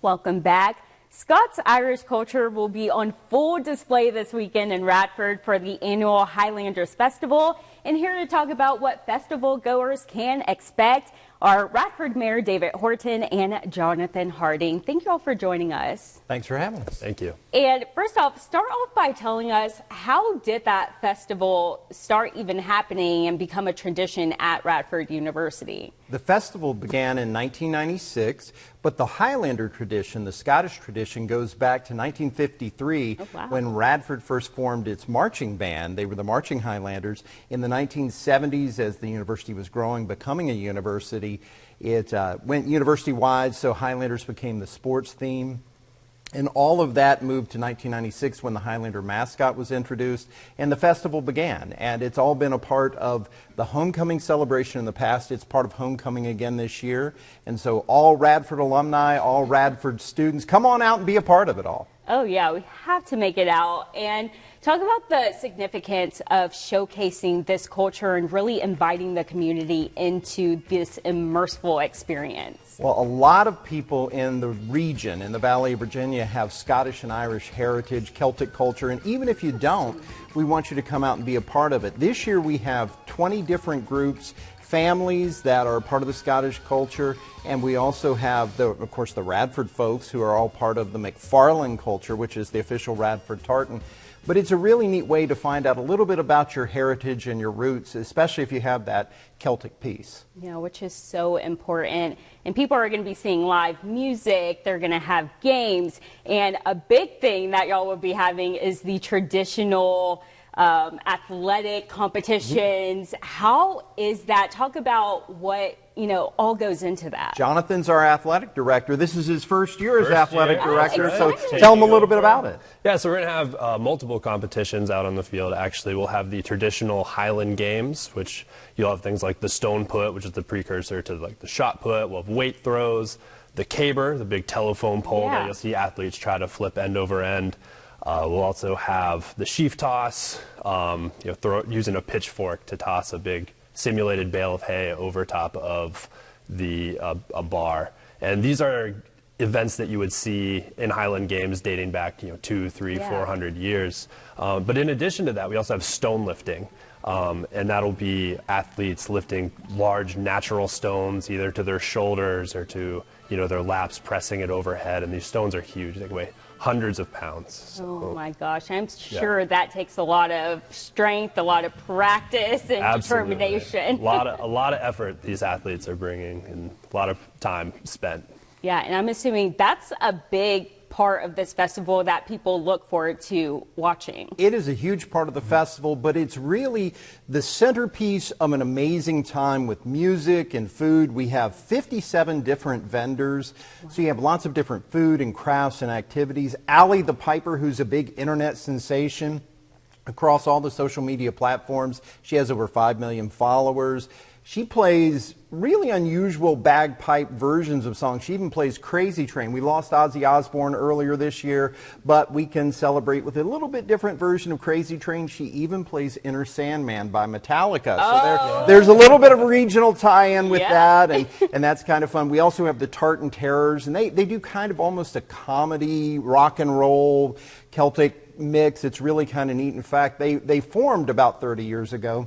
Welcome back. Scots-Irish culture will be on full display this weekend in Radford for the annual Highlanders Festival. And here to talk about what festival goers can expect are Radford Mayor David Horton and Jonathan Harding. Thank you all for joining us. Thanks for having us. Thank you. And first off, start off by telling us, how did that festival start even happening and become a tradition at Radford University? The festival began in 1996, but the Highlander tradition, the Scottish tradition, goes back to 1953 when Radford first formed its marching band. They were the Marching Highlanders. In the 1970s, as the university was growing, becoming a university, it went university-wide, so Highlanders became the sports theme. And all of that moved to 1996 when the Highlander mascot was introduced and the festival began. And it's all been a part of the homecoming celebration in the past. It's part of homecoming again this year. And so all Radford alumni, all Radford students, come on out and be a part of it all. Oh yeah, we have to make it out. And talk about the significance of showcasing this culture and really inviting the community into this immersive experience. Well, a lot of people in the region, in the Valley of Virginia, have Scottish and Irish heritage, Celtic culture, and even if you don't, we want you to come out and be a part of it. This year we have 20 different groups, families that are part of the Scottish culture, and we also have, of course, the Radford folks who are all part of the McFarland culture, which is the official Radford tartan. But it's a really neat way to find out a little bit about your heritage and your roots, especially if you have that Celtic piece. Yeah, which is so important. And people are going to be seeing live music, they're going to have games, and a big thing that y'all will be having is the traditional athletic competitions. How is that? Talk about what, all goes into that. Jonathan's our athletic director. This is his first year as athletic director, right. so tell him a little bit about it. Yeah, so we're going to have multiple competitions out on the field. Actually, we'll have the traditional Highland games, which you'll have things like the stone put, which is the precursor to like the shot put. We'll have weight throws, the caber, the big telephone pole that you'll see athletes try to flip end over end. We'll also have the sheaf toss, using a pitchfork to toss a big simulated bale of hay over top of a bar. And these are events that you would see in Highland games dating back 200, 300, 400 years. But in addition to that, we also have stone lifting. And that'll be athletes lifting large natural stones either to their shoulders or to their laps, pressing it overhead. And these stones are huge. They weigh hundreds of pounds. So, oh my gosh, I'm sure that takes a lot of strength, a lot of practice and determination. A lot of effort these athletes are bringing and a lot of time spent. Yeah, and I'm assuming that's a big part of this festival that people look forward to watching. It is a huge part of the festival, but it's really the centerpiece of an amazing time with music and food. We have 57 different vendors, so you have lots of different food and crafts and activities. Allie the Piper, who's a big internet sensation across all the social media platforms. She has over 5 million followers. She plays really unusual bagpipe versions of songs. She even plays Crazy Train. We lost Ozzy Osbourne earlier this year, but we can celebrate with a little bit different version of Crazy Train. She even plays Inner Sandman by Metallica. So there's a little bit of a regional tie-in with that, and that's kind of fun. We also have the Tartan Terrors, and they do kind of almost a comedy, rock and roll, Celtic mix. It's really kind of neat. In fact, they formed about 30 years ago.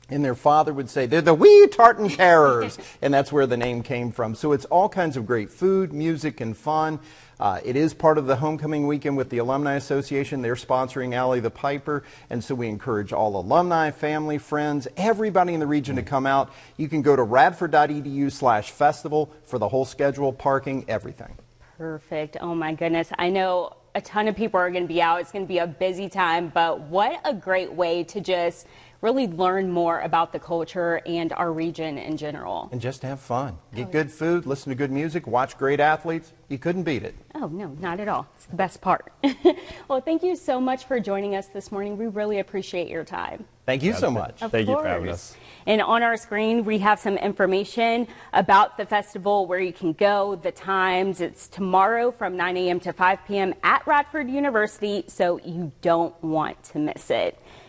And their father would say, they're the wee Tartan Terrors, and that's where the name came from. So it's all kinds of great food, music, and fun. It is part of the homecoming weekend with the Alumni Association. They're sponsoring Allie the Piper, and so we encourage all alumni, family, friends, everybody in the region to come out. You can go to radford.edu/festival for the whole schedule, parking, everything. Perfect. Oh my goodness. I know a ton of people are going to be out. It's going to be a busy time, but what a great way to just really learn more about the culture and our region in general. And just have fun. Get good food, listen to good music, watch great athletes. You couldn't beat it. Oh, no, not at all. It's the best part. Well, thank you so much for joining us this morning. We really appreciate your time. Thank you so much. Thank you for having us. And on our screen, we have some information about the festival, where you can go, the times. It's tomorrow from 9 a.m. to 5 p.m. at Radford University, so you don't want to miss it.